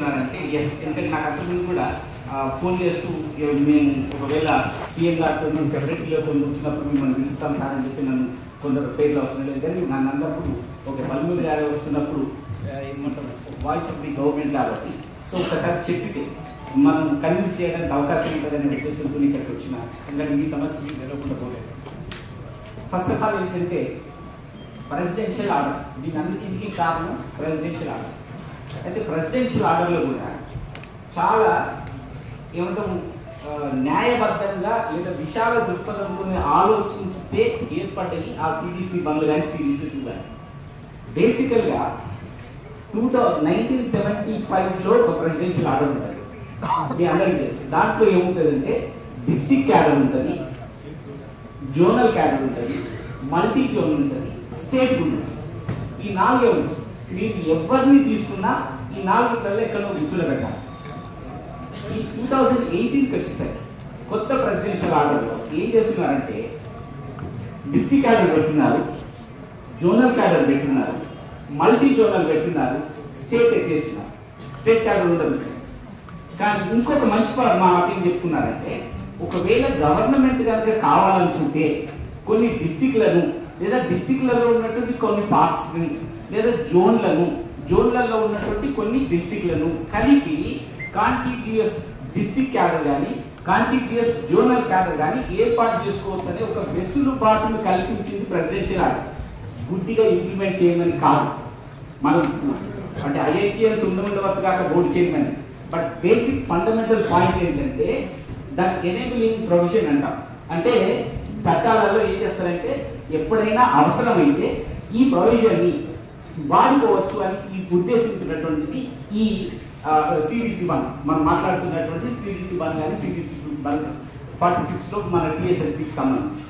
చెప్తున్నారంటే ఎస్, ఎందుకంటే నాకు అంతకుముందు కూడా ఫోన్ చేస్తూ మేము ఒకవేళ సీఎం గారితో మేము సెపరేట్గా కొన్ని వచ్చినప్పుడు మిమ్మల్ని పిలుస్తాం సార్ అని చెప్పి నన్ను కొందరు పేర్లు అవసరం లేదు. కానీ నన్ను అన్నప్పుడు ఒక బల్మూరి గారు వస్తున్నప్పుడు ఏమంటారు వాయిస్ ఆఫ్ ది గవర్నమెంట్ కాబట్టి సో ఒకసారి చెప్పితే మనం కన్విన్స్ చేయడానికి అవకాశం ఉంటుందనే ఉద్దేశంతో ఇక్కడికి వచ్చిన. ఎందుకంటే ఈ సమస్య మీకు తెలియకుండా పోలేదు. ఫస్ట్ ఆఫ్ ఆల్ ఏంటంటే ప్రెసిడెన్షియల్ ఆర్డర్, దీని అన్నింటికి కారణం ప్రెసిడెన్షియల్ ఆర్డర్. అయితే ప్రెసిడెన్షియల్ ఆర్డర్లో కూడా చాలా ఏమంటాం న్యాయబద్ధంగా లేదా విశాల దృక్పథంతో ఆలోచిస్తే ఏర్పడ్డాయి ఆ సిడిసి 1 కానీ సిడిసి 2 కానీ. బేసికల్గా 1975లో ఒక ప్రెసిడెన్షియల్ ఆర్డర్ ఉంటుంది, మీ అందరికీ తెలుసు. దాంట్లో ఏముంటుందంటే డిస్ట్రిక్ట్ క్యాడర్ ఉంటుంది, జోనల్ క్యాడర్ ఉంటుంది, మల్టీ జోన్ ఉంటుంది, స్టేట్ ఉంటుంది. ఈ 4 ఉంటుంది. మీరు ఎవరిని తీసుకున్నా ఈ 4 ఎక్కడో గుర్తులో పెట్టాలి. ఈ 2018కి వచ్చేసరికి కొత్త ప్రెసిడెన్షియల్ ఆర్డర్లో ఏం చేస్తున్నారంటే డిస్ట్రిక్ట్ క్యాడర్ పెట్టున్నారు, జోనల్ క్యాడర్ పెట్టున్నారు, మల్టీ జోనల్ పెట్టున్నారు, స్టేట్ ఎత్తేస్తున్నారు. స్టేట్ క్యాడర్ ఉండదు. కానీ ఇంకొక మంచి మా ఏం చెప్పుకున్నారంటే ఒకవేళ గవర్నమెంట్ కనుక కావాలనుకుంటే కొన్ని డిస్ట్రిక్ట్లను లేదా డిస్ట్రిక్ట్లలో ఉన్నటువంటి కొన్ని పార్ట్స్ని లేదా జోన్లలో ఉన్నటువంటి కొన్ని డిస్ట్రిక్ట్లను కలిపి కాంటిగ్యూయస్ డిస్ట్రిక్ట్ క్యాడర్ కానీ కాంటిగ్యూయస్ జోనల్ క్యాడర్ కానీ ఏర్పాటు చేసుకోవచ్చు అనే ఒక వెసులుబాటును కల్పించింది ప్రెసిడెన్షియల్ ఆర్డర్. గుడ్డిగా ఇంప్లిమెంట్ చేయమని కాదు. మనం అంటే ఐఐటిఎల్స్ ఉండవచ్చు కాక బోర్డు చేయమని. బట్ బేసిక్ ఫండమెంటల్ పాయింట్ ఏంటంటే దాని ఎనేబులింగ్ ప్రొవిజన్ అంటాం. అంటే చట్టాలలో ఏం చేస్తారంటే ఎప్పుడైనా అవసరమైతే ఈ ప్రొవిజన్ని వాడుకోవచ్చు అని ఈ ఉద్దేశించినటువంటిది ఈ సిడిసి 1 మనం మాట్లాడుతున్నటువంటి సిడిసి 1 కానీ సిడిసి 46లో మన టిఎస్ఎస్పికి సంబంధించి.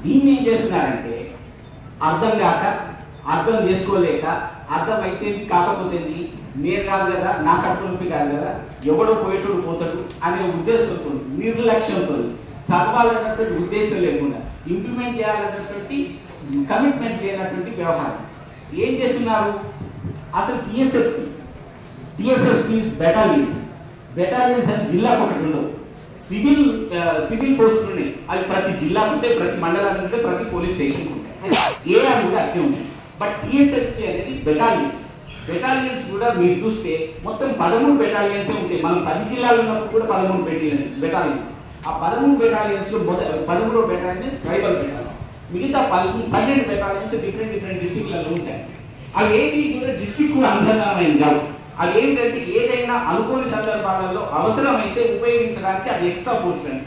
దీన్ని ఏం చేస్తున్నారంటే అర్థం కాక, అర్థం చేసుకోలేక, అర్థమైతే కాకపోతే నేను కాదు కదా, నా కట్టునొప్పి కాదు కదా, ఎవడో పోయేటోడు పోతాడు అనే ఉద్దేశంతో, నిర్లక్ష్యంతో, చదవాలన్నటువంటి ఉద్దేశం లేకుండా, ఇంప్లిమెంట్ చేయాలన్నటువంటి కమిట్మెంట్ లేనటువంటి వ్యవహారం ఏం చేస్తున్నారు. అసలు టిఎస్ఎస్పి బెటాలియన్స్ అని జిల్లాకు ఒకటి ఉండవు. సివిల్ పోస్టులు ఉన్నాయి. అవి ప్రతి జిల్లాకు ఉంటాయి, ప్రతి మండలానికి ఉంటాయి, ప్రతి పోలీస్ స్టేషన్కి ఉంటాయి. ఏ అని కూడా అట్లే ఉంటాయి. బట్ టిఎస్ఎస్పి అనేది బెటాలియన్స్ కూడా మీరు చూస్తే మొత్తం 13 బెటాలియన్స్ ఉంటాయి. మనం 10 జిల్లాలు ఉన్నప్పుడు కూడా 13 బెటాలియన్స్. ఆ 13 బెటాలియన్స్ లో 13వ బెటాలియన్ ట్రైబల్ బెటాలియన్, మిగతా 12 బెటాలియన్స్ డిఫరెంట్ డిస్ట్రిక్ట్లలో ఉంటాయి. అవి ఏంటి కూడా డిస్ట్రిక్ట్ అనుసంధానమైంది కాదు. అది ఏంటంటే ఏదైనా అనుకోని సందర్భాలలో అవసరమైతే ఉపయోగించడానికి అది ఎక్స్ట్రా ఫోర్స్ అండి.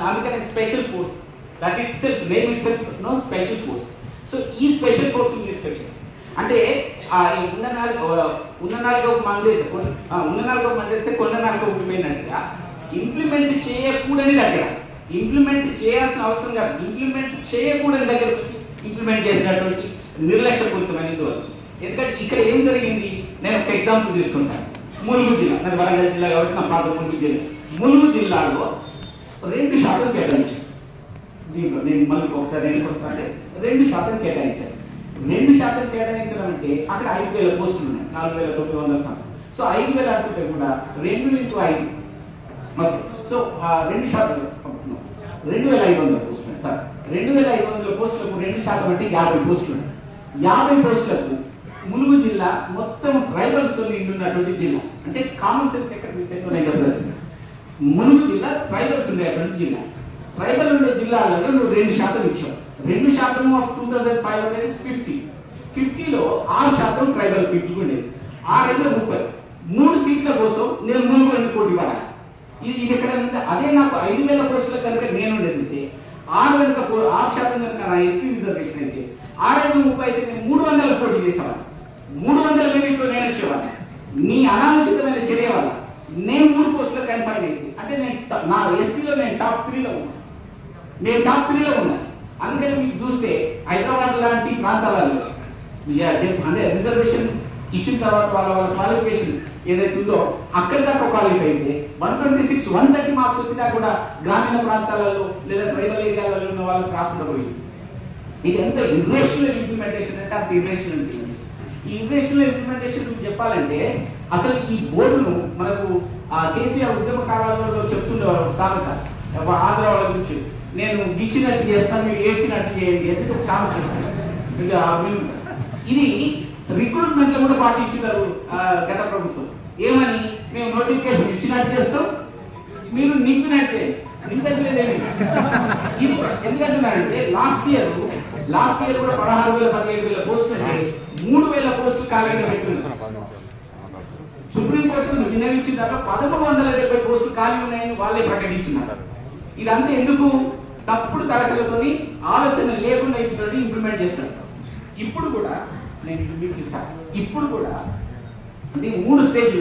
అందుకని special force, that itself name itself no special force. So ఈ స్పెషల్ ఫోర్స్ తీసుకొచ్చేసి అంటే ఉన్న నాలుగో మంది అయితే కొన్న నాలుగో ఉండిపోయినట్టుగా ఇంప్లిమెంట్ చేయకూడని దగ్గర ఇంప్లిమెంట్ చేయాల్సిన అవసరం కాదు, ఇంప్లిమెంట్ చేయకూడని దగ్గర నుంచి ఇంప్లిమెంట్ చేసినటువంటి నిర్లక్ష్యపూరితమైనది. ఎందుకంటే ఇక్కడ ఏం జరిగింది, నేను ఒక ఎగ్జాంపుల్ తీసుకుంటాను. ములుగు జిల్లా, నేను వరంగల్ జిల్లా కాబట్టి నా పాత ములుగు జిల్లాలో 2% కేటాయించారు. దీంట్లో నేను మళ్ళీ ఒకసారి వస్తానంటే 2% కేటాయించారు. 2% కేటాయించడం అంటే అక్కడ 5,000 పోస్టులు ఉన్నాయి, 4,900 సంఖ్య. సో 5,000 అనుకుంటే కూడా 2 into 5 ఓకే. సో 2% 2,500 పోస్టులు సార్. 2,500 పోస్టులకు 2% అంటే 50 పోస్టులు ఉన్నాయి. 50 పోస్టులకు ములుగు జిల్లా మొత్తం ట్రైబల్స్ తో నిండున్నటువంటి జిల్లా. అంటే కామన్ సెన్స్ ఎక్కడ మిస్ అయిపోయినా చెప్పవచ్చు. ములుగు జిల్లా ట్రైబల్స్ ఉండేటువంటి జిల్లా. ట్రైబల్ ఉండే జిల్లాలలో నువ్వు 2% ఇచ్చావు. 2% ఆఫ్ 2,500 is 50. 50లో 6% ట్రైబల్ పీపుల్ ఉండేది. 6×30 3 సీట్ల కోసం నేను ములుగు పోటీ పడాలి. ఇది ఎక్కడ ఉంది? అదే నాకు 5,000 పోస్టుల కనుక నేను ఉండేది 6% కనుక నా ఎస్టీ రిజర్వేషన్ అయితే 6×30 అయితే నేను 300 పోటీ చేసేవాడిని. 300 మెరిట్లో నేను వచ్చేవాడిని. నీ అనాలోచితమైన చర్య వల్ల నేను 3 పోస్టులు కన్ఫైన్ అయింది. అంటే నేను నా ఎస్టీలో నేను టాప్ 3లో ఉన్నా. అందుకని మీకు చూస్తే హైదరాబాద్ లాంటి ప్రాంతాలలో అంటే రిజర్వేషన్ ఇచ్చిన తర్వాత వాళ్ళ క్వాలిఫికేషన్స్ ఏదైతే ఉందో అక్కడి దాకా క్వాలిఫై అయితే 126, 130 మార్క్స్ వచ్చినా కూడా గ్రామీణ ప్రాంతాలలో లేదా ట్రైబల్ ఏరియాలలో ఉన్న వాళ్ళకి రాకుండా పోయింది. ఇది ఎంత ఇర్రేషనల్ ఇంప్లిమెంటేషన్ అంటే అంత ఇర్రేషనల్ ఇంప్లిమెంటేషన్. ఈ ఇన్వెస్టిగేషన్ ఇంప్లిమెంటేషన్ చెప్పాలంటే అసలు ఈ బోర్డును మనకు కేసీఆర్ ఉద్యమ కాలంలో చెప్తుండేవారు ఒక సామెత ఆంధ్ర వాళ్ళ గురించి, నేను గిచ్చినట్టు చేస్తాను మీరు ఏడ్చినట్టు చేయండి ఎందుకు ఒక సామెత. ఇది రిక్రూట్మెంట్ లో కూడా పాటించున్నారు గత ప్రభుత్వం. ఏమని, మేము నోటిఫికేషన్ ఇచ్చినట్టు చేస్తాం మీరు నింపినట్టే, నింపట్లేదేమి. ఇది ఎందుకంటున్నారంటే లాస్ట్ ఇయర్ కూడా 16,000 17,000 పోస్టులు 3,000 పోస్టులు ఖాళీగా పెట్టున్నారు. సుప్రీంకోర్టు విన్నవించిన తర్వాత 1,370 పోస్టులు ఖాళీ ఉన్నాయని వాళ్ళే ప్రకటించున్నారు. ఇదంతా ఎందుకు? తప్పుడు తరగతులతోని ఆలోచన లేకుండా ఇప్పుడు ఇంప్లిమెంట్ చేస్తారు. ఇప్పుడు కూడా నేను మీకు ఇస్తాను. ఇప్పుడు కూడా ఇది 3 స్టేజ్లు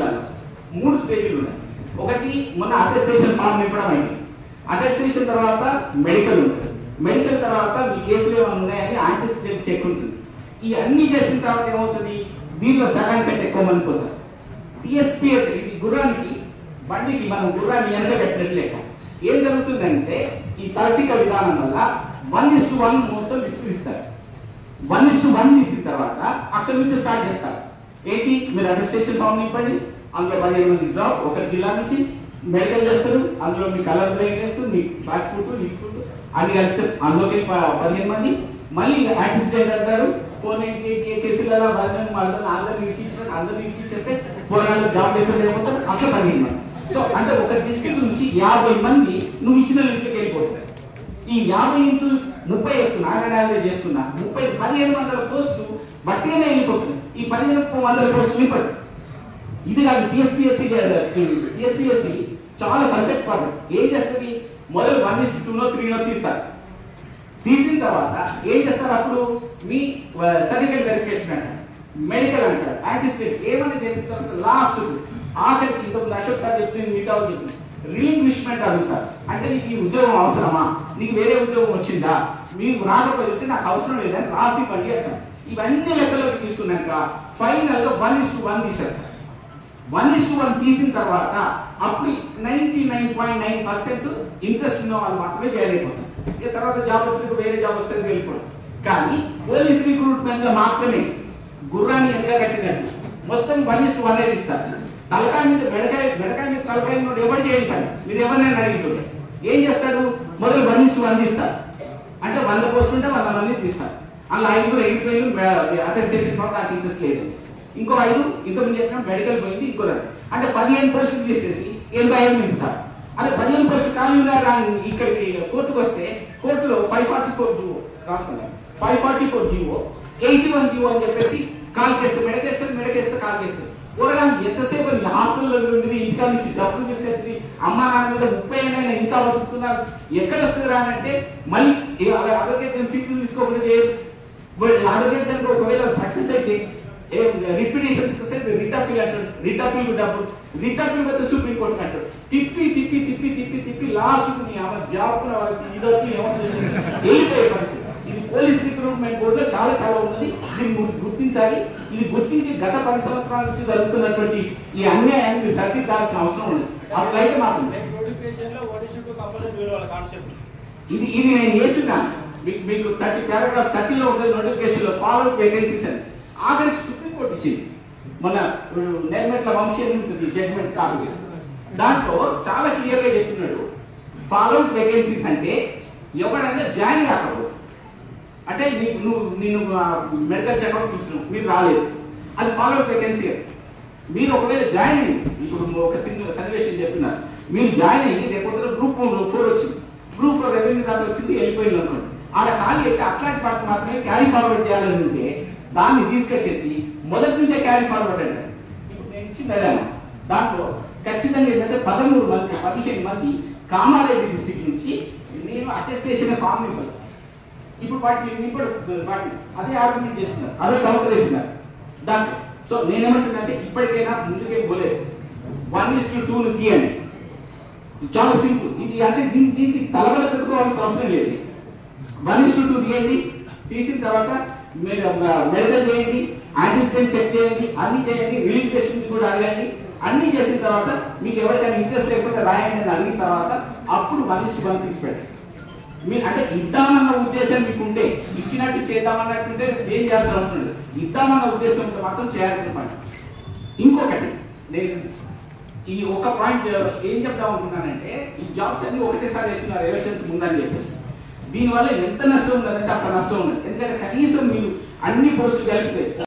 ఉన్నాయి. ఒకటి మొన్న అటెస్టేషన్ ఫామ్ నింపడం అయింది. అటెస్టేషన్ తర్వాత మెడికల్ ఉంటుంది. మెడికల్ తర్వాత మీ కేసులు ఏమైనా ఉన్నాయని యాంటిసిపేట్ చెక్ ఉంటుంది. ఈ అన్ని చేసిన తర్వాత ఏమవుతుంది, దీనిలో సగం కంటే ఎక్కువ మంది పోతారు. టిఎస్పిఎస్ ఇది గుర్రానికి బండికి మనం గుర్రాన్ని వెనక పెట్టినట్లు లెక్క. ఏం జరుగుతుందంటే ఈ తార్కిక విధానం వల్ల 1:1 మొత్తం లిస్టు ఇస్తారు. 1:1 ఇచ్చిన తర్వాత అక్కడి నుంచి స్టార్ట్ చేస్తారు. ఏంటి, మీరు అటెస్టేషన్ ఫామ్ నింపండి, అందులో 15 మంది జాబ్ ఒక జిల్లా నుంచి మెడికల్ చేస్తారు, అందులో మీ కలర్ బ్లైండ్నెస్, మీ ఫ్లాట్ ఫుడ్, ఈ ఫుడ్ అన్ని కలిస్తారు, అందులోకి 15 మంది. మళ్ళీ యాక్సిడెంట్ అంటారు, 498 కేసులలో అందరిని ఇరికించేస్తే పోరాడు జాబ్ లేకపోతే అట్లా 15 మంది. సో అంటే ఒక డిస్ట్రిక్ట్ నుంచి 50 మంది నువ్వు ఇచ్చిన లిస్టుకి వెళ్ళిపోతారు. ఈ 50 ఇంటూ 30 వేసుకున్నా, 50 చేసుకున్నా 1500 పోస్టులు బట్టిగానే వెళ్ళిపోతుంది. ఈ 1500 పోస్టులు నింపడు. ఇది కాదు టిఎస్పిఎస్సి చాలా పర్ఫెక్ట్ పద్ధతి. ఏం చేస్తుంది, మొదలు 1:2 3 తీస్తారు. తీసిన తర్వాత ఏం చేస్తారు, అప్పుడు మీ సర్టిఫికేట్ వెరిఫికేషన్ అంటారు, మెడికల్ అంటారు, యాంటిసిపేట్ ఏమైనా చేసిన తర్వాత లాస్ట్ ఆఖరికి ఇంతకుముందు అశోక్ సార్ చెప్పింది మిగతా చెప్పింది రీఇన్వెస్ట్మెంట్ అడుగుతారు. అంటే నీకు ఈ ఉద్యోగం అవసరమా, నీకు వేరే ఉద్యోగం వచ్చిందా, మీకు రాకపోతే నాకు అవసరం లేదని రాసి ఇవ్వండి అంటారు. ఇవన్నీ లెక్కలోకి తీసుకున్నాక ఫైనల్ గా 1:1 తీసేస్తారు. 1:1 తీసిన తర్వాత అప్పుడు 99.9% ఇంట్రెస్ట్ ఉన్న వాళ్ళు మాత్రమే జాయిన్ అయిపోతారు. ఇక తర్వాత జాబ్ వచ్చినప్పుడు వేరే జాబ్ వస్తే వెళ్ళిపోవడం. కానీ పోలీస్ రిక్రూట్మెంట్ లో మాత్రమే గుర్రాన్ని ఎంత కట్టినట్టు మొత్తం 1:1 ఇస్తారు. తలకాయ మీద బెడకాయ మీద తలకాయ మీద ఎవరు చేయించాలి, మీరు ఎవరినైనా అడిగిపోతే ఏం చేస్తాడు, మొదలు 1:1 తీస్తారు. అంటే 100 పోస్టులు ఉంటే 100 మంది తీస్తారు. అందులో 5 ఎగిరిపోయిన అటెస్టేషన్ ఫామ్ నాకు ఇంట్రెస్ట్ లేదు, ఇంకో 5 ఇంతకుముందు చెప్పిన మెడికల్ పోయింది, ఇంకో అంటే 15 పోస్టులు తీసేసి 85 నింపుతారు. అదే 15 పోస్టులు ఖాళీ ఉన్నారు. ఇక్కడికి కోర్టుకు వస్తే కోర్టులో 544 జీవో రాసుకున్నారు. 544 జీవో 81 జీవో అని చెప్పేసి కాల్ చేస్తే మెడకేస్తే కాల్ చేస్తారు. కూరగాయలు ఎంతసేపు హాస్టల్లో నుండి ఇంటికా నుంచి డబ్బులు తీసుకొచ్చి అమ్మా నాన్న మీద 30 ఏళ్ళైనా ఇంకా బతుకుతున్నారు. ఎక్కడ వస్తుంది అంటే మళ్ళీ అడ్వకేట్ ఫీజులు తీసుకోకుండా అడ్వకేట్ ఒకవేళ సక్సెస్ అయితే రిపిటేషన్స్ రిట్ అప్పీల్ అంటారు, రిట్ అప్పీల్ పోతే సుప్రీం కోర్టు అంటారు. తిప్పి లాస్ట్ జాబ్ వెళ్ళిపోయే పరిస్థితి. ఇది పోలీస్ రిక్రూట్మెంట్ బోర్డులో చాలా ఉన్నది. దీన్ని గుర్తించాలి. ఇది గుర్తించి గత 10 సంవత్సరాల నుంచి జరుగుతున్నటువంటి ఈ అన్యాయాన్ని మీరు సరిదిద్దాల్సిన అవసరం ఉంది. అప్పుడైతే మాత్రం ఇది నేను చేసిన మీకు 30 పారాగ్రాఫ్ 30లో ఉంటుంది నోటిఫికేషన్ లో ఫాలో వేకెన్సీస్ అని ఆఖరికి సుప్రీంకోర్టు ఇచ్చింది. మన నేర్మెట్ల వంశీ ఉంటుంది జడ్జ్మెంట్ కాపీ, దాంట్లో చాలా క్లియర్ గా చెప్తున్నాడు. ఫాలో వేకెన్సీస్ అంటే ఎవరైనా జాయిన్ కాకపోతే, అంటే నేను మెడికల్ చెకప్ ఇచ్చిన మీరు రాలేదు, అది ఫాలో వేకెన్సీ. మీరు ఒకవేళ జాయిన్ అయ్యి, ఇప్పుడు ఒక సన్నివేశం చెప్పినారు, మీరు జాయిన్ అయ్యి రేపు గ్రూప్ 4 వచ్చింది, గ్రూప్ 4 రెవెన్యూ దాంట్లో వచ్చింది, వెళ్ళిపోయింది అనుకోండి. ఆడ ఖాళీ అయితే అట్లాంటి పార్టీ మాత్రమే క్యారీ ఫార్వర్డ్ చేయాలని ఉంటే దాన్ని తీసుకొచ్చేసి మొదటి నుంచే క్యారీ ఫార్వర్డ్ అంటారు. ఇప్పుడు నేను ఇచ్చిన దాంట్లో ఖచ్చితంగా ఏంటంటే 15 మంది కామారెడ్డి డిస్ట్రిక్ట్ నుంచి నేను అటెస్టేషన్ ఫామ్ నింపాలి. ఇప్పుడు వాటిని అదే ఆర్గ్యుమెంట్ చేస్తున్నారు, అదే కౌంటర్ వేస్తున్నారు దాంట్లో. సో నేనేమంటున్నానంటే ఇప్పటికైనా ముందుకే పోలేదు, 1:2 తీయండి. చాలా సింపుల్ ఇది. అంటే దీనికి తలబల పెట్టుకోవాల్సిన అవసరం లేదు. 1:2 తీయండి. తీసిన తర్వాత మీరు మెడికల్ చేయండి, యాంటిసిడెంట్ చెక్ చేయండి, అన్ని చేయండి, రిలీఫికేషన్ కూడా అడగండి. అన్ని చేసిన తర్వాత మీకు ఎవరికైనా ఇంట్రెస్ట్ లేకపోతే రాయండి అని అడిగిన తర్వాత అప్పుడు 1:1 తీసి పెట్టండి. మీరు అంటే ఇద్దామన్న ఉద్దేశం మీకుంటే, ఇచ్చినట్టు చేద్దామన్నట్టుంటే ఏం చేయాల్సిన అవసరం లేదు. ఇద్దామన్న ఉద్దేశంతో మాత్రం చేయాల్సిన పని. ఇంకొకటి నేను ఈ ఒక్క పాయింట్ ఏం చెప్దాం అనుకున్నానంటే, ఈ జాబ్స్ అన్ని ఒకటేసారి వేస్తున్నారు ఎలక్షన్స్ ముందని చెప్పేసి. దీనివల్ల ఎంత నష్టం ఉన్నదంటే అంత నష్టం ఉన్నది. ఎందుకంటే కనీసం మీరు అన్ని పోస్టులు కలిపితే